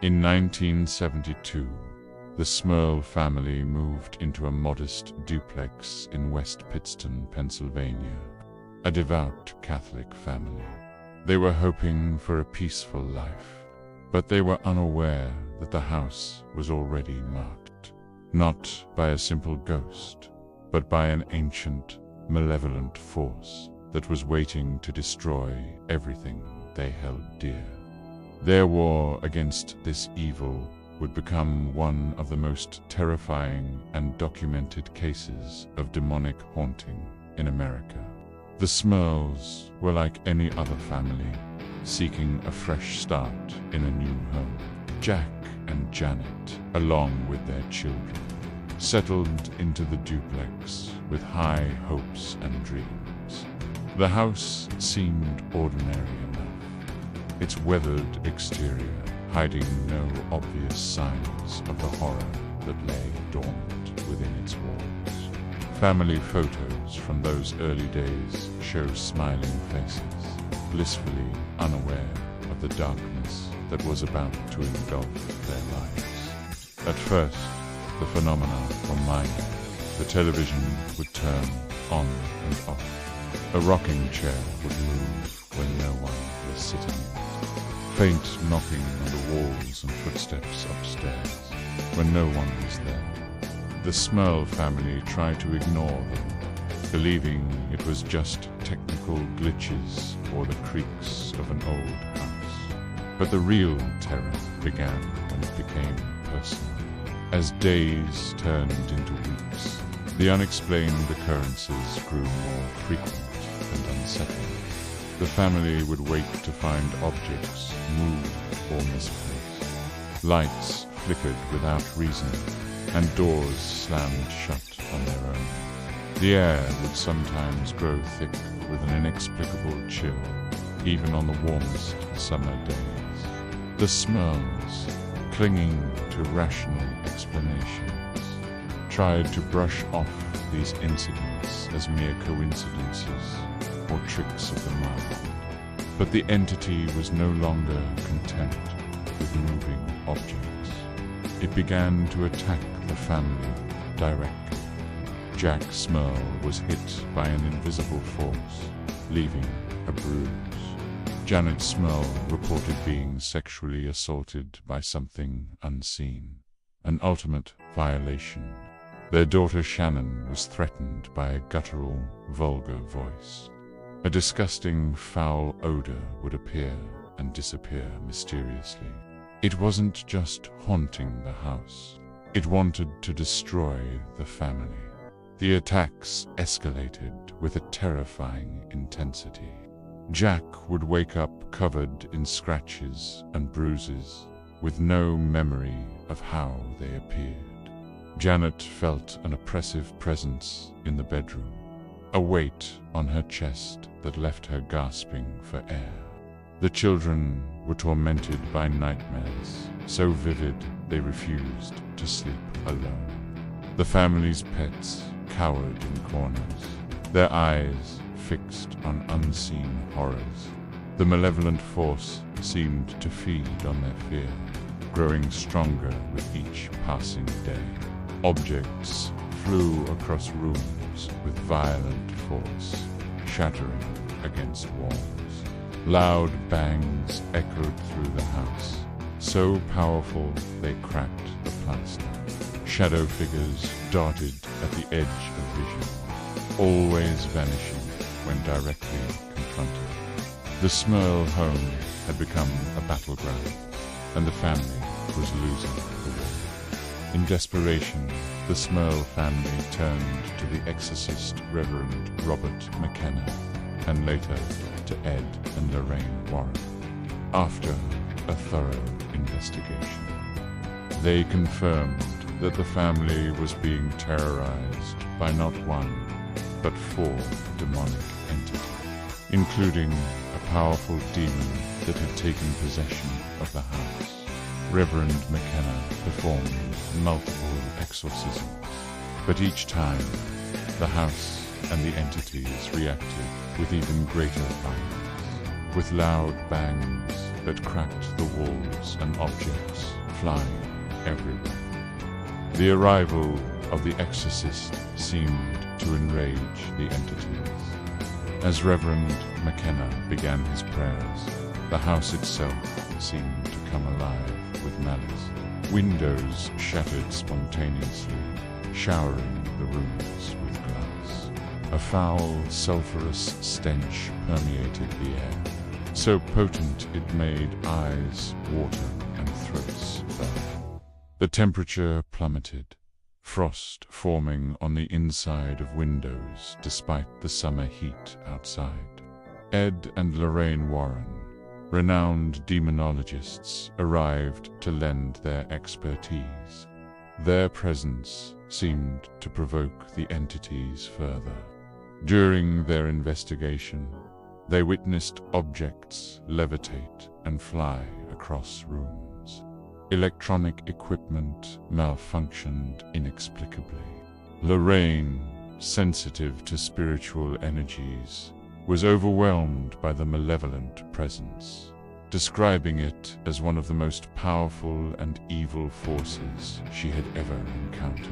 In 1972, the Smurl family moved into a modest duplex in West Pittston, Pennsylvania, a devout Catholic family. They were hoping for a peaceful life, but they were unaware that the house was already marked, not by a simple ghost, but by an ancient, malevolent force that was waiting to destroy everything they held dear. Their war against this evil would become one of the most terrifying and documented cases of demonic haunting in America. The Smurls were like any other family, seeking a fresh start in a new home. Jack and Janet, along with their children, settled into the duplex with high hopes and dreams. The house seemed ordinary enough, its weathered exterior hiding no obvious signs of the horror that lay dormant within its walls. Family photos from those early days show smiling faces, blissfully unaware of the darkness that was about to engulf their lives. At first, the phenomena were minor. The television would turn on and off. A rocking chair would move when no one was sitting in it. Faint knocking on the walls and footsteps upstairs when no one was there. The Smurl family tried to ignore them, believing it was just technical glitches or the creaks of an old house. But the real terror began when it became personal. As days turned into weeks, the unexplained occurrences grew more frequent and unsettling. The family would wake to find objects moved or misplaced. Lights flickered without reason, and doors slammed shut on their own. The air would sometimes grow thick with an inexplicable chill, even on the warmest summer days. The Smurls, clinging to rational explanations, tried to brush off these incidents as mere coincidences or tricks of the mind. But the entity was no longer content with moving objects. It began to attack the family directly. Jack Smurl was hit by an invisible force, leaving a bruise. Janet Smurl reported being sexually assaulted by something unseen, an ultimate violation. Their daughter Shannon was threatened by a guttural, vulgar voice. A disgusting, foul odor would appear and disappear mysteriously. It wasn't just haunting the house. It wanted to destroy the family. The attacks escalated with a terrifying intensity. Jack would wake up covered in scratches and bruises, with no memory of how they appeared. Janet felt an oppressive presence in the bedroom, a weight on her chest that left her gasping for air. The children were tormented by nightmares, so vivid they refused to sleep alone. The family's pets cowered in corners, their eyes fixed on unseen horrors. The malevolent force seemed to feed on their fear, growing stronger with each passing day. Objects flew across rooms with violent force, shattering against walls. Loud bangs echoed through the house, so powerful they cracked the plaster. Shadow figures darted at the edge of vision, always vanishing when directly confronted. The Smurl home had become a battleground, and the family was losing the war. In desperation, the Smurl family turned to the exorcist Reverend Robert McKenna, and later to Ed and Lorraine Warren. After a thorough investigation, they confirmed that the family was being terrorized by not one, but 4 demonic entities, including a powerful demon that had taken possession of the house. Reverend McKenna performed multiple exorcisms, but each time the house and the entities reacted with even greater violence. With loud bangs, that cracked the walls and objects flying everywhere. The arrival of the exorcist seemed to enrage the entities. As Reverend McKenna began his prayers, the house itself seemed to come alive with malice. Windows shattered spontaneously, showering the rooms with glass. A foul, sulphurous stench permeated the air, so potent it made eyes water and throats burn. The temperature plummeted, frost forming on the inside of windows despite the summer heat outside. Ed and Lorraine Warren, renowned demonologists, arrived to lend their expertise. Their presence seemed to provoke the entities further. During their investigation, they witnessed objects levitate and fly across rooms. Electronic equipment malfunctioned inexplicably. Lorraine, sensitive to spiritual energies, was overwhelmed by the malevolent presence, describing it as one of the most powerful and evil forces she had ever encountered.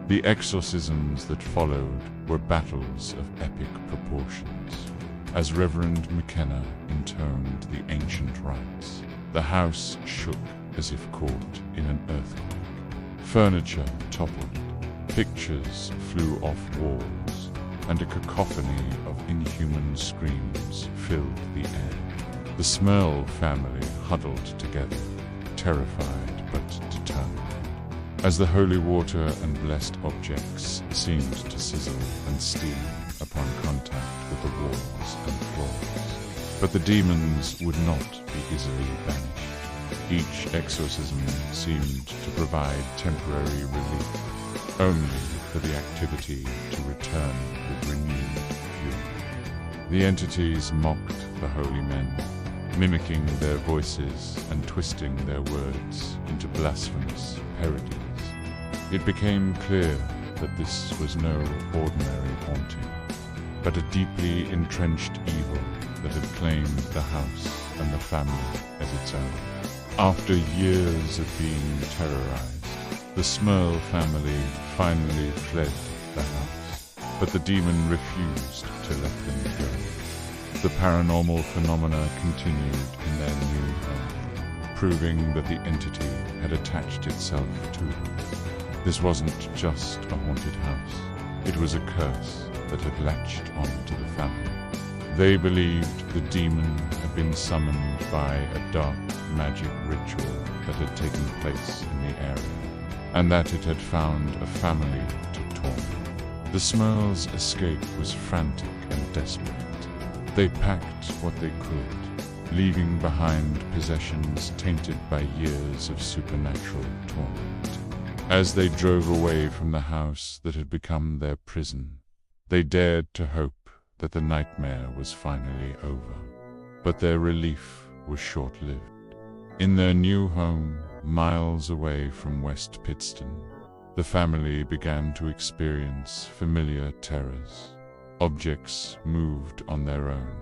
The exorcisms that followed were battles of epic proportions. As Reverend McKenna intoned the ancient rites, the house shook as if caught in an earthquake. Furniture toppled, pictures flew off walls, and a cacophony of inhuman screams filled the air. The Smurl family huddled together, terrified but determined, as the holy water and blessed objects seemed to sizzle and steam upon contact with the walls and floors. But the demons would not be easily banished. Each exorcism seemed to provide temporary relief, only for the activity to return with renewed fury. The entities mocked the holy men, mimicking their voices and twisting their words into blasphemous parodies. It became clear that this was no ordinary haunting, but a deeply entrenched evil that had claimed the house and the family as its own. After years of being terrorized, the Smurl family finally fled the house, but the demon refused to let them go. The paranormal phenomena continued in their new home, proving that the entity had attached itself to them. This wasn't just a haunted house, it was a curse that had latched onto the family. They believed the demon had been summoned by a dark magic ritual that had taken place in the area, and that it had found a family to torment. The Smurl's escape was frantic and desperate. They packed what they could, leaving behind possessions tainted by years of supernatural torment. As they drove away from the house that had become their prison, they dared to hope that the nightmare was finally over. But their relief was short-lived. In their new home, miles away from West Pittston, the family began to experience familiar terrors. Objects moved on their own.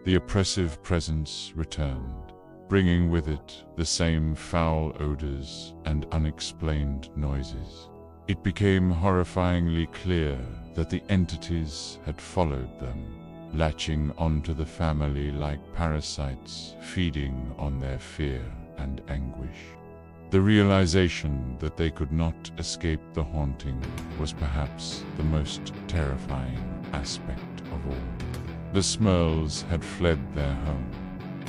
The oppressive presence returned, bringing with it the same foul odors and unexplained noises. It became horrifyingly clear that the entities had followed them, latching onto the family like parasites, feeding on their fear and anguish. The realization that they could not escape the haunting was perhaps the most terrifying aspect of all. The Smurls had fled their home,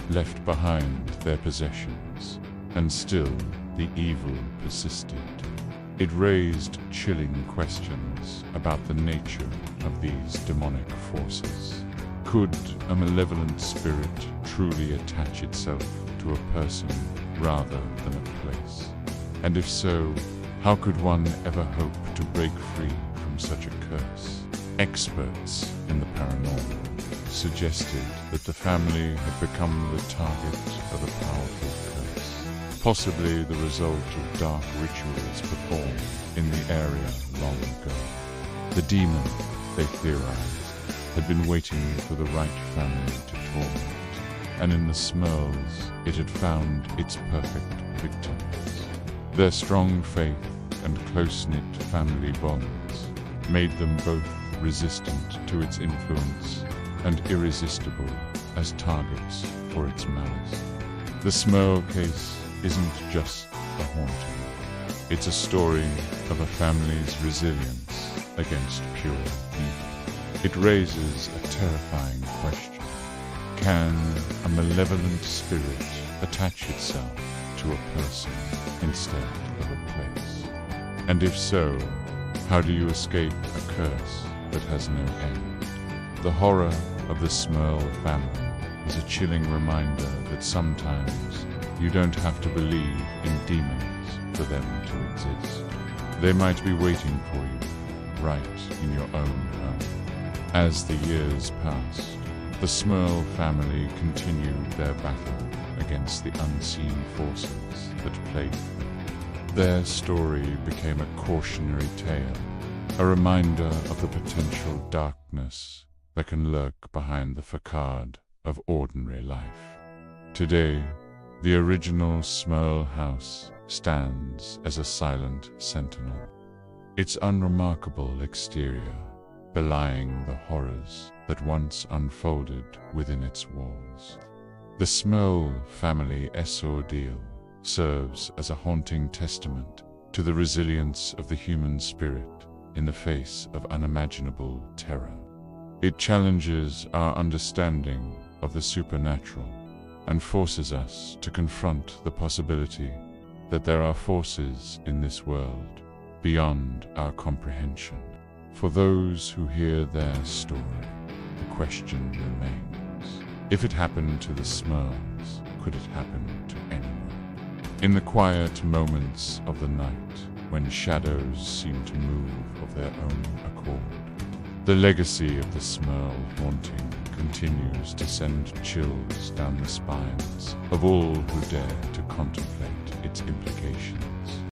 left behind their possessions, and still the evil persisted. It raised chilling questions about the nature of these demonic forces. Could a malevolent spirit truly attach itself to a person rather than a place? And if so, how could one ever hope to break free from such a curse? Experts in the paranormal suggested that the family had become the target of a powerful curse, possibly the result of dark rituals performed in the area long ago. The demon, they theorized, had been waiting for the right family to torment, and in the Smurls it had found its perfect victims. Their strong faith and close-knit family bonds made them both resistant to its influence and irresistible as targets for its malice. The Smurl case isn't just a haunting. It's a story of a family's resilience against pure evil. It raises a terrifying question. Can a malevolent spirit attach itself to a person instead of a place? And if so, how do you escape a curse that has no end? The horror of the Smurl family is a chilling reminder that sometimes you don't have to believe in demons for them to exist. They might be waiting for you right in your own home. As the years passed, the Smurl family continued their battle against the unseen forces that plagued them. Their story became a cautionary tale, a reminder of the potential darkness that can lurk behind the facade of ordinary life. Today, the original Smurl house stands as a silent sentinel, its unremarkable exterior belying the horrors that once unfolded within its walls. The Smurl family's ordeal serves as a haunting testament to the resilience of the human spirit in the face of unimaginable terror. It challenges our understanding of the supernatural and forces us to confront the possibility that there are forces in this world beyond our comprehension. For those who hear their story, the question remains: if it happened to the Smurls, could it happen to anyone? In the quiet moments of the night, when shadows seem to move of their own accord, the legacy of the Smurl haunting continues to send chills down the spines of all who dare to contemplate its implications.